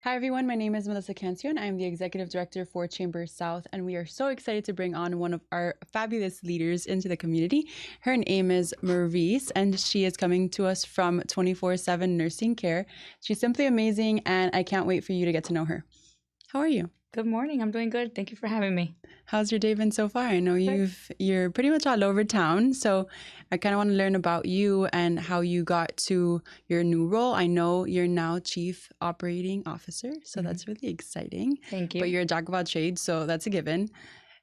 Hi everyone, my name is Melissa Cancion. I'm the Executive Director for Chambers South, and we are so excited to bring on one of our fabulous leaders into the community. Her name is Marries, and she is coming to us from 24/7 Nursing Care. She's simply amazing, and I can't wait for you to get to know her. How are you? Good morning. I'm doing good. Thank you for having me. How's your day been so far? I know you're pretty much all over town, so I kind of want to learn about you and how you got to your new role. I know you're now Chief Operating Officer, so that's really exciting. Thank you. But you're a jack of all trades, so that's a given.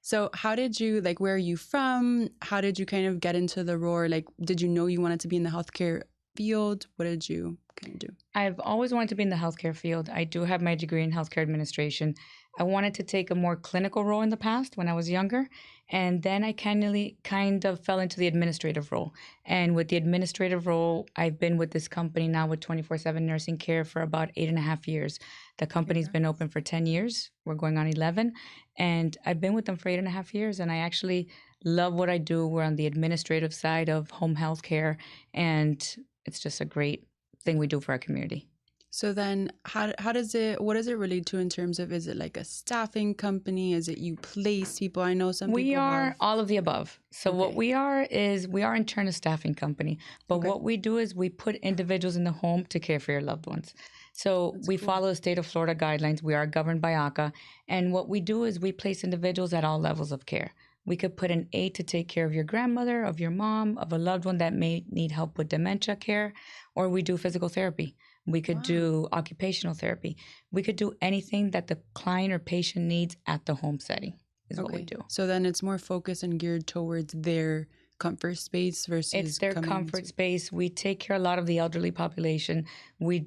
So how did you like? Where are you from? How did you kind of get into the role? Like, did you know you wanted to be in the healthcare field? What did you kind of do? I've always wanted to be in the healthcare field. I do have my degree in healthcare administration. I wanted to take a more clinical role in the past when I was younger. And then I kind of fell into the administrative role. And with the administrative role, I've been with this company now with 24/7 Nursing Care for about 8.5 years. The company's been open for 10 years. We're going on 11. And I've been with them for 8.5 years. And I actually love what I do. We're on the administrative side of home health care. And it's just a great thing we do for our community. So then how does it what does it relate to in terms of, is it like a staffing company? Is it you place people? I know some We people are have. all of the above. So what Okay. we are is we are internal staffing company, but Okay. what we do is we put individuals in the home to care for your loved ones. So That's we cool. follow the state of Florida guidelines. We are governed by ACA, and what we do is we place individuals at all levels of care. We could put an aide to take care of your grandmother, of your mom, of a loved one that may need help with dementia care, or we do physical therapy. We could Wow. do occupational therapy. We could do anything that the client or patient needs at the home setting is what we Okay. do. So then it's more focused and geared towards their comfort space It's versus their coming comfort into. space. We take care a lot of the elderly population. We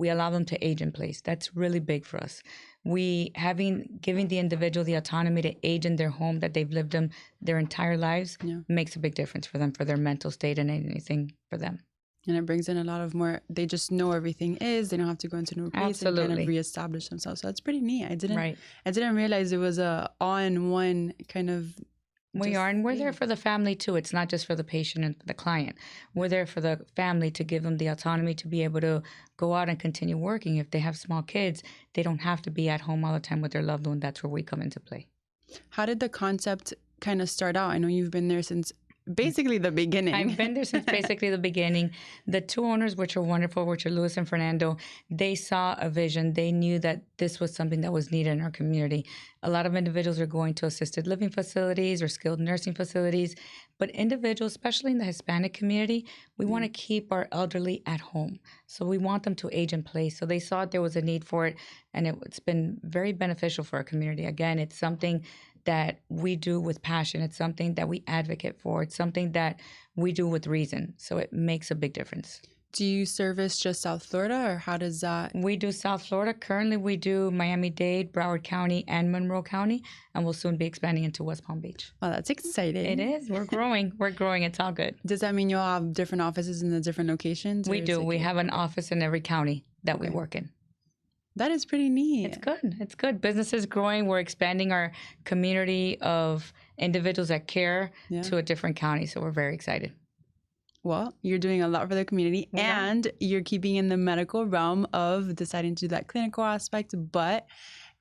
allow them to age in place. That's really big for us. We giving the individual the autonomy to age in their home that they've lived in their entire lives Yeah. makes a big difference for them, for their mental state and anything for them. And it brings in a lot of more, they just know everything is, they don't have to go into a new place and kind of Absolutely. reestablish themselves. So that's pretty neat. Right. I didn't realize it was a all-in-one kind of We just are, and we're there thing. for the family too. It's not just for the patient and the client. We're there for the family to give them the autonomy to be able to go out and continue working. If they have small kids, they don't have to be at home all the time with their loved one. That's where we come into play. How did the concept kind of start out? I know you've been there since basically the beginning. I've been there since basically the beginning. The two owners, which are wonderful, which are Luis and Fernando, they saw a vision. They knew that this was something that was needed in our community. A lot of individuals are going to assisted living facilities or skilled nursing facilities, but individuals, especially in the Hispanic community, we want to keep our elderly at home. So we want them to age in place. So they saw there was a need for it, and it's been very beneficial for our community. Again, it's something that we do with passion. It's something that we advocate for. It's something that we do with reason. So it makes a big difference. Do you service just South Florida, or how does that? We do South Florida. Currently, we do Miami-Dade, Broward County, and Monroe County, and we'll soon be expanding into West Palm Beach. Oh, that's exciting. It is. We're growing. We're growing. It's all good. Does that mean you'll have different offices in the different locations? We do. We have an office in every county that we Okay. work in. That is pretty neat. It's good. It's good. Business is growing. We're expanding our community of individuals that care to a different county. So we're very excited. Well, you're doing a lot for the community, and you're keeping in the medical realm of deciding to do that clinical aspect, but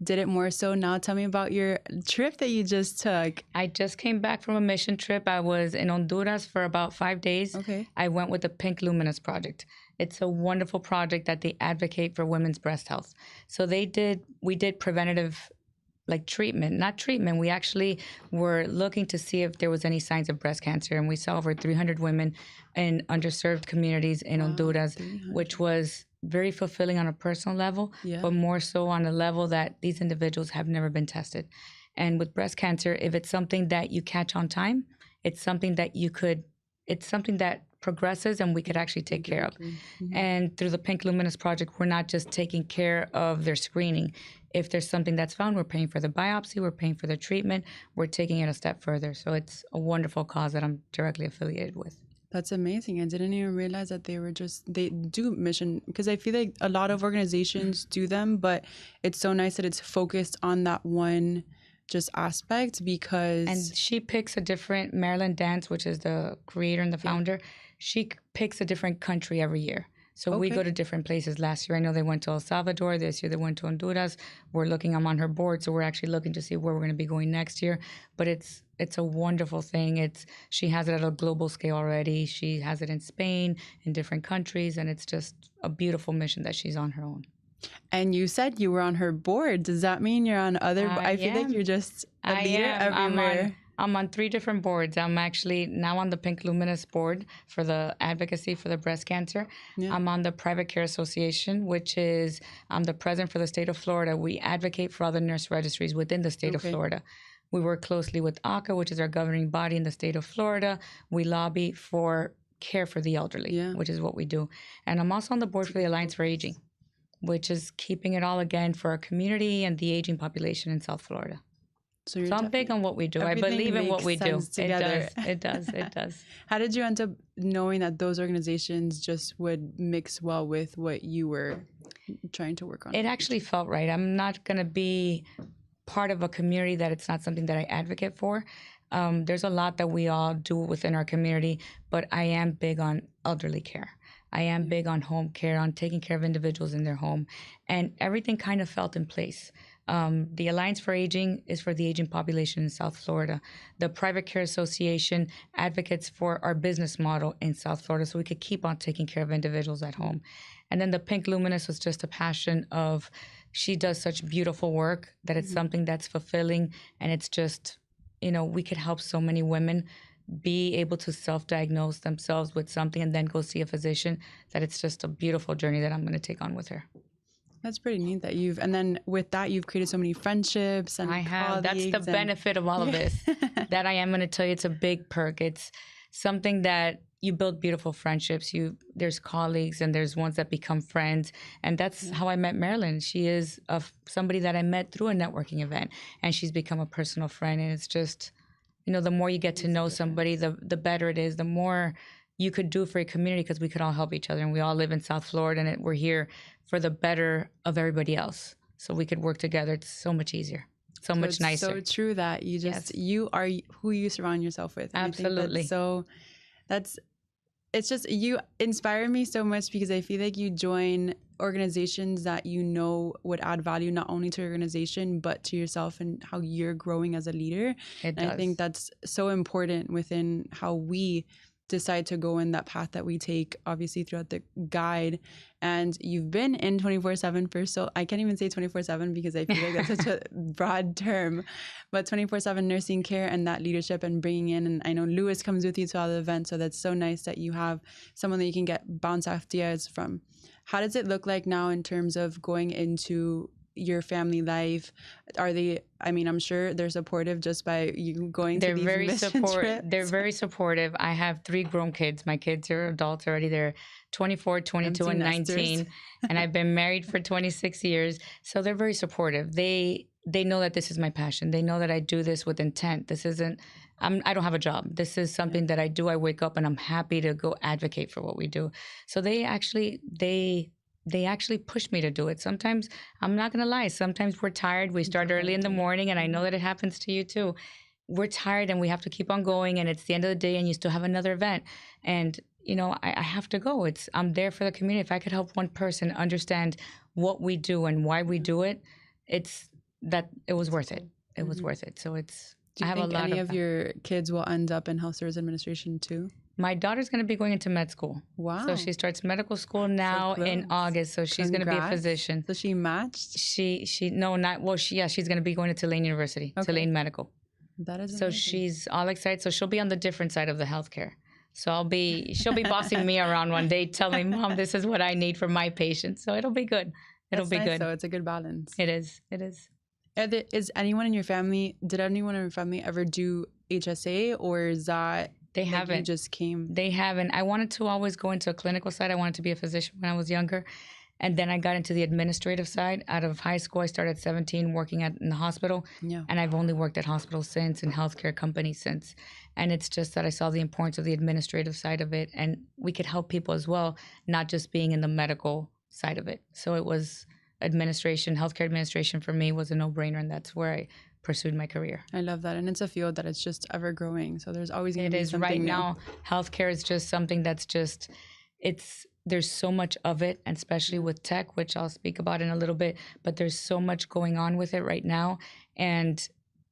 did it more so. Now tell me about your trip that you just took. I just came back from a mission trip. I was in Honduras for about 5 days. Okay. I went with the Pink Luminous Project. It's a wonderful project that they advocate for women's breast health. So we did preventative treatment, not treatment. We actually were looking to see if there was any signs of breast cancer. And we saw over 300 women in underserved communities in Honduras, 300. which was very fulfilling on a personal level, but more so on a level that these individuals have never been tested. And with breast cancer, if it's something that you catch on time, it's something that progresses and we could actually take care of. And through the Pink Luminous Project, we're not just taking care of their screening. If there's something that's found, we're paying for the biopsy, we're paying for the treatment, we're taking it a step further. So it's a wonderful cause that I'm directly affiliated with. That's amazing. I didn't even realize that they do mission, because I feel like a lot of organizations do them, but it's so nice that it's focused on that one just aspect. Because And she picks a different, Marilyn Dance, which is the creator and the founder, she picks a different country every year. So we go to different places. Last year, I know they went to El Salvador. This year, they went to Honduras. We're looking. I'm on her board, so we're actually looking to see where we're going to be going next year. But it's a wonderful thing. She has it at a global scale already. She has it in Spain, in different countries, and it's just a beautiful mission that she's on her own. And you said you were on her board. Does that mean you're on other? I feel like you're just a leader everywhere. I'm on 3 different boards. I'm actually now on the Pink Luminous board for the advocacy for the breast cancer. Yeah. I'm on the Private Care Association, which is I'm the president for the state of Florida. We advocate for all the nurse registries within the state of Florida. We work closely with ACA, which is our governing body in the state of Florida. We lobby for care for the elderly, which is what we do. And I'm also on the board for the Alliance for Aging, which is keeping it all again for our community and the aging population in South Florida. So I'm big on what we do. I believe in what we do. Together. It does. How did you end up knowing that those organizations just would mix well with what you were trying to work on? It actually felt right. I'm not going to be part of a community that it's not something that I advocate for. There's a lot that we all do within our community, but I am big on elderly care. I am big on home care, on taking care of individuals in their home, and everything kind of felt in place. The Alliance for Aging is for the aging population in South Florida. The Private Care Association advocates for our business model in South Florida so we could keep on taking care of individuals at home. And then the Pink Luminous was just a passion of, she does such beautiful work that it's something that's fulfilling, and it's just, we could help so many women be able to self-diagnose themselves with something and then go see a physician, that it's just a beautiful journey that I'm going to take on with her. That's pretty neat that and then with that, you've created so many friendships and I have. That's the benefit of all of this. That I am going to tell you, it's a big perk. It's something that you build beautiful friendships. There's colleagues and there's ones that become friends. And that's how I met Marilyn. She is somebody that I met through a networking event, and she's become a personal friend. And it's just, the more you get to know somebody, the better it is, the more you could do for your community, because we could all help each other. And we all live in South Florida, and we're here for the better of everybody else. So we could work together. It's so much easier, so much nicer. So true that you are who you surround yourself with. And absolutely. It's just, you inspire me so much, because I feel like you join organizations that would add value not only to your organization but to yourself and how you're growing as a leader. And I think that's so important within how we decide to go in that path that we take, obviously throughout the guide. And you've been in 24/7 I can't even say 24/7 because I feel like that's such a broad term, but 24/7 nursing care and that leadership and bringing in, and I know Lewis comes with you to all the events, so that's so nice that you have someone that you can bounce ideas from. How does it look like now in terms of going into your family life? I'm sure they're supportive just by you going to these mission trips. They're very supportive. I have 3 grown kids. My kids are adults already. They're 24, 22, and 19. And I've been married for 26 years. So they're very supportive. They know that this is my passion. They know that I do this with intent. This isn't, I don't have a job. This is something that I do. I wake up and I'm happy to go advocate for what we do. So they actually push me to do it. Sometimes, I'm not going to lie, sometimes we're tired. We start early in the morning, and I know that it happens to you too. We're tired and we have to keep on going, and it's the end of the day and you still have another event. And, I have to go. I'm there for the community. If I could help one person understand what we do and why we do it, it was worth it. It was worth it. So do you think any of your kids will end up in health service administration too? My daughter's going to be going into med school. Wow. So she starts medical school now in August. So she's going to be a physician. So she matched? She's going to be going to Tulane University, Tulane Medical. That is amazing. So she's all excited. So she'll be on the different side of the healthcare. So she'll be bossing me around one day, telling me, Mom, this is what I need for my patients. So it'll be good. It'll be good. So it's a good balance. It is. Did anyone in your family ever do HSA, or is that they haven't? You just came. They haven't. I wanted to always go into a clinical side. I wanted to be a physician when I was younger, and then I got into the administrative side. Out of high school, I started at 17 working in the hospital, and I've only worked at hospitals since, and healthcare companies since. And it's just that I saw the importance of the administrative side of it, and we could help people as well, not just being in the medical side of it. So it was healthcare administration for me was a no-brainer, and that's where I pursued my career. I love that. And it's a field that it's just ever growing. So there's always going to be something right new. Now, healthcare is just something that's just, there's so much of it, and especially with tech, which I'll speak about in a little bit, but there's so much going on with it right now. And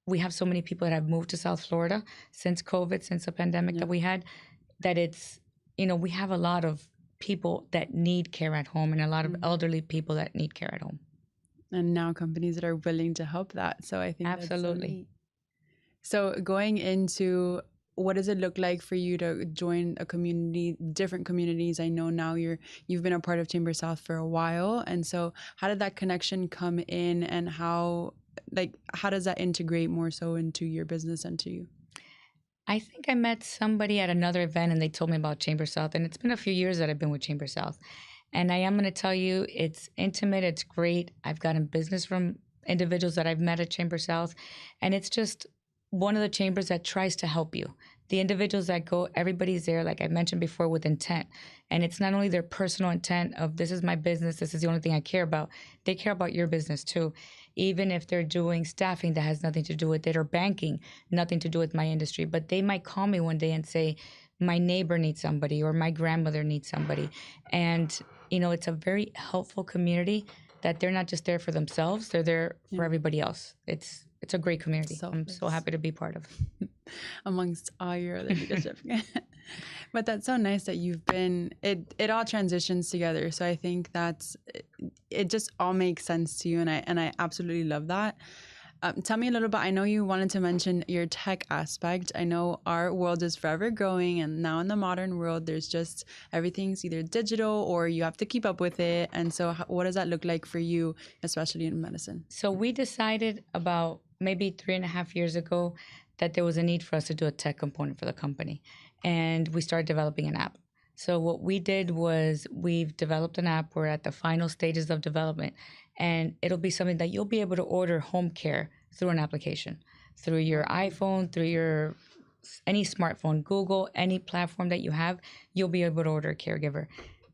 we have so many people that have moved to South Florida since COVID, since the pandemic that we had, that it's, we have a lot of people that need care at home and a lot of elderly people that need care at home. And now companies that are willing to help that. So I think Absolutely. That's so neat. So going into, what does it look like for you to join a community, different communities? I know now you've been a part of Chamber South for a while, and so how did that connection come in, and how does that integrate more so into your business and to you? I think I met somebody at another event and they told me about Chamber South, and it's been a few years that I've been with Chamber South. And I am going to tell you, it's intimate, it's great. I've gotten business from individuals that I've met at Chamber South, and it's just one of the chambers that tries to help you. The individuals that go, everybody's there, like I mentioned before, with intent. And it's not only their personal intent of this is my business, this is the only thing I care about. They care about your business too. Even if they're doing staffing that has nothing to do with it, or banking, nothing to do with my industry. But they might call me one day and say, my neighbor needs somebody, or my grandmother needs somebody. And, it's a very helpful community that they're not just there for themselves, they're there for everybody else. It's a great community. I'm so happy to be part of. Amongst all your other leadership. But that's so nice that you've been, it all transitions together. So I think it just all makes sense to you. And I absolutely love that. Tell me a little bit. I know you wanted to mention your tech aspect. I know our world is forever growing, and now in the modern world, there's just everything's either digital or you have to keep up with it. And so what does that look like for you, especially in medicine? So we decided about maybe 3.5 years ago that there was a need for us to do a tech component for the company. And we started developing an app. So what we did was we've developed an app. We're at the final stages of development. And it'll be something that you'll be able to order home care through an application, through your iPhone, through your any smartphone, Google, any platform that you have, you'll be able to order a caregiver.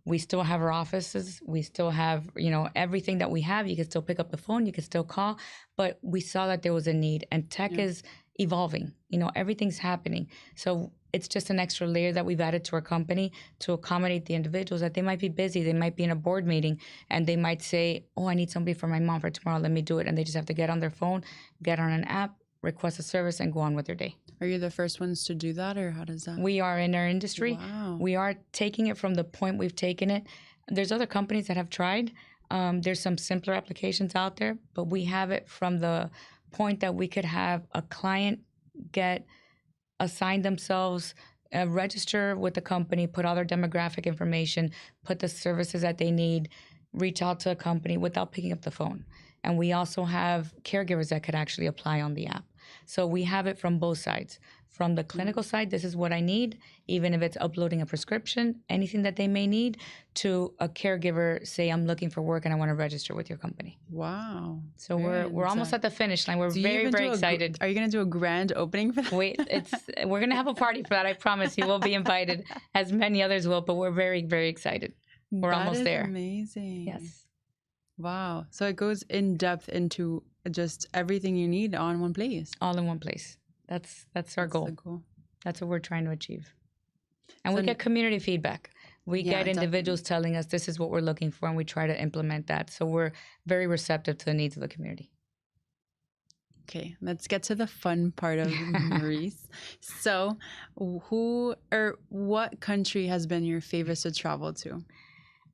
We still have our offices. We still have, everything that we have. You can still pick up the phone. You can still call. But we saw that there was a need, and tech is evolving. Everything's happening. So it's just an extra layer that we've added to our company to accommodate the individuals that they might be busy. They might be in a board meeting and they might say, oh, I need somebody for my mom for tomorrow. Let me do it. And they just have to get on their phone, get on an app, request a service, and go on with their day. Are you the first ones to do that, or how does that? We are in our industry. Wow. We are taking it from the point we've taken it. There's other companies that have tried. There's some simpler applications out there, but we have it from the point that we could have a client assign themselves, register with the company, put all their demographic information, put the services that they need, reach out to a company without picking up the phone. And we also have caregivers that could actually apply on the app. So we have it from both sides. From the clinical side, this is what I need, even if it's uploading a prescription, anything that they may need, to a caregiver, say, I'm looking for work and I want to register with your company. Wow. So we're almost at the finish line. We're very, very excited. Are you going to do a grand opening for that? Wait, we're going to have a party for that. I promise you. We'll be invited, as many others will, but we're very, very excited. We're almost there. Amazing. Yes. Wow. So it goes in depth into just everything you need on one place. All in one place. That's our goal. That's what we're trying to achieve. And we get community feedback. We get individuals telling us this is what we're looking for, and we try to implement that. So we're very receptive to the needs of the community. Okay, let's get to the fun part of Marries. So what country has been your favorite to travel to?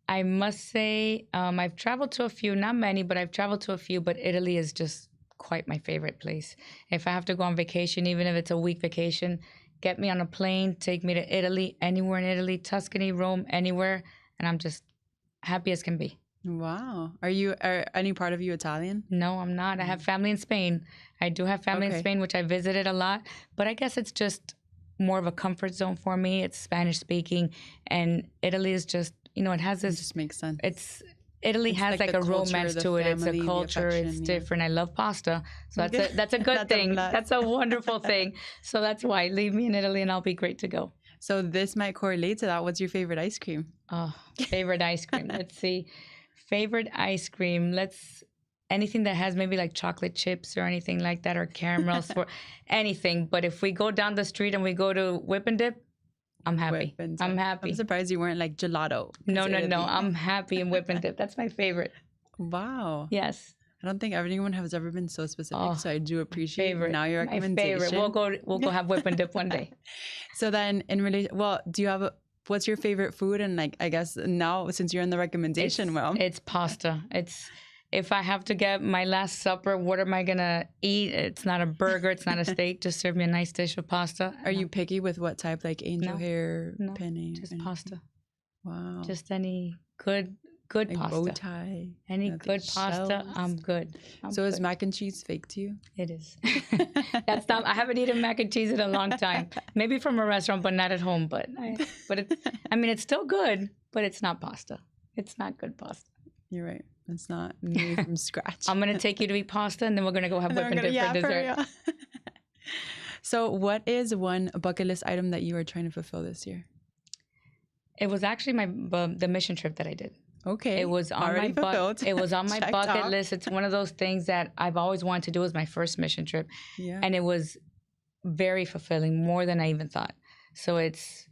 I must say I've traveled to a few, not many, but I've traveled to a few, but Italy is just quite my favorite place. If I have to go on vacation, even if it's a week vacation, get me on a plane, take me to Italy, anywhere in Italy, Tuscany, Rome, anywhere, and I'm just happy as can be. Wow. Are any part of you Italian? No, I'm not. I have family in Spain. I do have family in Spain, which I visited a lot, but I guess it's just more of a comfort zone for me. It's Spanish speaking, and Italy is just, it has this. It just makes sense. Italy has like a romance to it. It's a culture. It's different. I love pasta. So that's a good thing. That's a wonderful thing. So that's why. Leave me in Italy and I'll be great to go. So this might correlate to that. What's your favorite ice cream? Oh, favorite ice cream. Let's see. Favorite ice cream. Anything that has maybe like chocolate chips or anything like that, or caramels, for anything. But if we go down the street and we go to Whip and Dip, I'm happy. Whip and I'm dip. happy. I'm surprised you weren't like gelato. No. considered the- I'm happy in whip and dip. That's my favorite. Wow. Yes. I don't think anyone has ever been so specific, Oh, so I do appreciate Favorite. now your My recommendation. favorite. We'll go have whip and dip one day. So then, in relation, well, do you have what's your favorite food? And like, I guess now since you're in the recommendation, It's pasta. If I have to get my last supper, what am I gonna eat? It's not a burger. It's not a steak. Just serve me a nice dish of pasta. Are you picky with what type, like angel No. hair, No, penne? just anything? pasta. Wow. Just any good like pasta. bow tie. Any nothing good pasta, shells. I'm good. So is mac and cheese fake to you? It is. That's not. I haven't eaten mac and cheese in a long time. Maybe from a restaurant, but not at home. I mean, it's still good, but it's not pasta. It's not good pasta. You're right. It's not made from scratch. I'm gonna take you to eat pasta, and then we're gonna go have And then whip and we're dip gonna- for dessert. real. So, what is one bucket list item that you are trying to fulfill this year? It was actually the mission trip that I did. Okay. It was on already my fulfilled. It was on my Checked bucket off. list. It's one of those things that I've always wanted to do. It was my first mission trip, Yeah. and it was very fulfilling, more than I even thought. So it's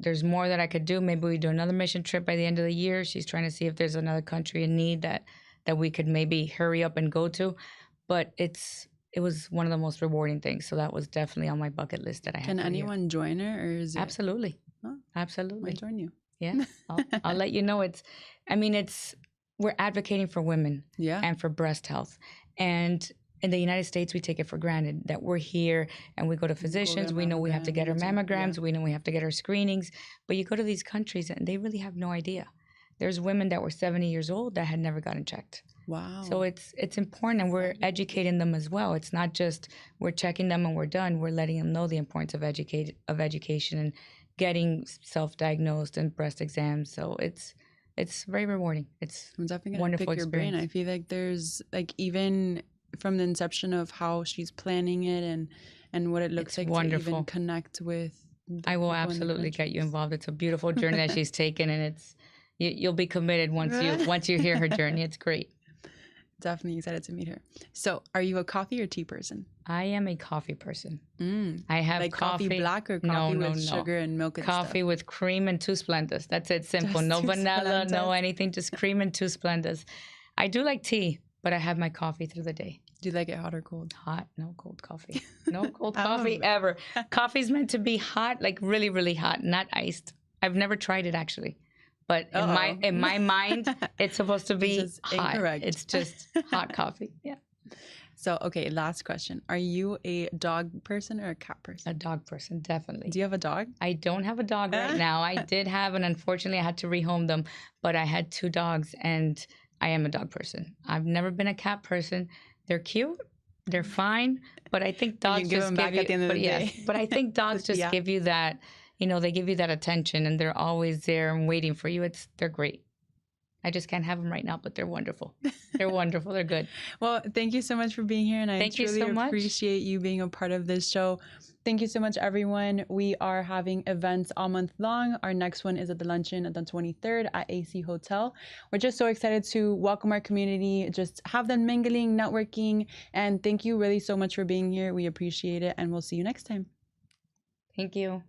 there's more that I could do. Maybe we do another mission trip by the end of the year. She's trying to see if there's another country in need that we could maybe hurry up and go to. But it was one of the most rewarding things. So that was definitely on my bucket list that I had. Can for the year. anyone join her, or is it? Absolutely. Oh, Absolutely. might join you. Yeah, I'll let you know. We're advocating for women Yeah. and for breast health. And in the United States, we take it for granted that we're here and we go to physicians. a We know we have to get our mammogram, mammograms. We know we have to get our screenings. But you go to these countries and they really have no idea. There's women that were 70 years old that had never gotten checked. Wow. So it's important, and we're educating them as well. It's not just we're checking them and we're done. We're letting them know the importance of education and getting self-diagnosed and breast exams. So it's very rewarding. It's I'm definitely gonna wonderful pick your brain. I experience. feel like there's like even from the inception of how she's planning it and what it looks It's like to wonderful. even connect with. the I will people in the absolutely get you countries. involved. It's a beautiful journey that she's taken, and you'll be committed once you hear her journey. It's great. Definitely excited to meet her. So, are you a coffee or tea person? I am a coffee person. Mm. I have Like coffee black or coffee with sugar and milk and Coffee stuff? with cream and 2 Splendas. That's it. Simple. Just No 2 vanilla, no Splendas. anything. Just cream and 2 Splendas. I do like tea, but I have my coffee through the day. Do you like it hot or cold? Hot, no cold coffee. No cold I'm a- coffee ever. Coffee's meant to be hot, like really, really hot, not iced. I've never tried it actually. But Uh-oh. in my mind, it's supposed to be Just hot. incorrect. It's just hot coffee. Yeah. So, okay, last question. Are you a dog person or a cat person? A dog person, definitely. Do you have a dog? I don't have a dog right now. I did have, and unfortunately, I had to rehome them. But I had 2 dogs, and I am a dog person. I've never been a cat person. They're cute, they're fine, but I think But you dogs give just them back give you. at the end of the Yes, day. but I think dogs just Yeah. give you that. They give you that attention, and they're always there and waiting for you. They're great. I just can't have them right now, but they're wonderful. They're wonderful. They're good. Well, thank you so much for being here, and I Thank you truly so much. appreciate you being a part of this show. Thank you so much, everyone. We are having events all month long. Our next one is at the luncheon at the 23rd at AC Hotel. We're just so excited to welcome our community, just have them mingling, networking, and thank you really so much for being here. We appreciate it, and we'll see you next time. Thank you.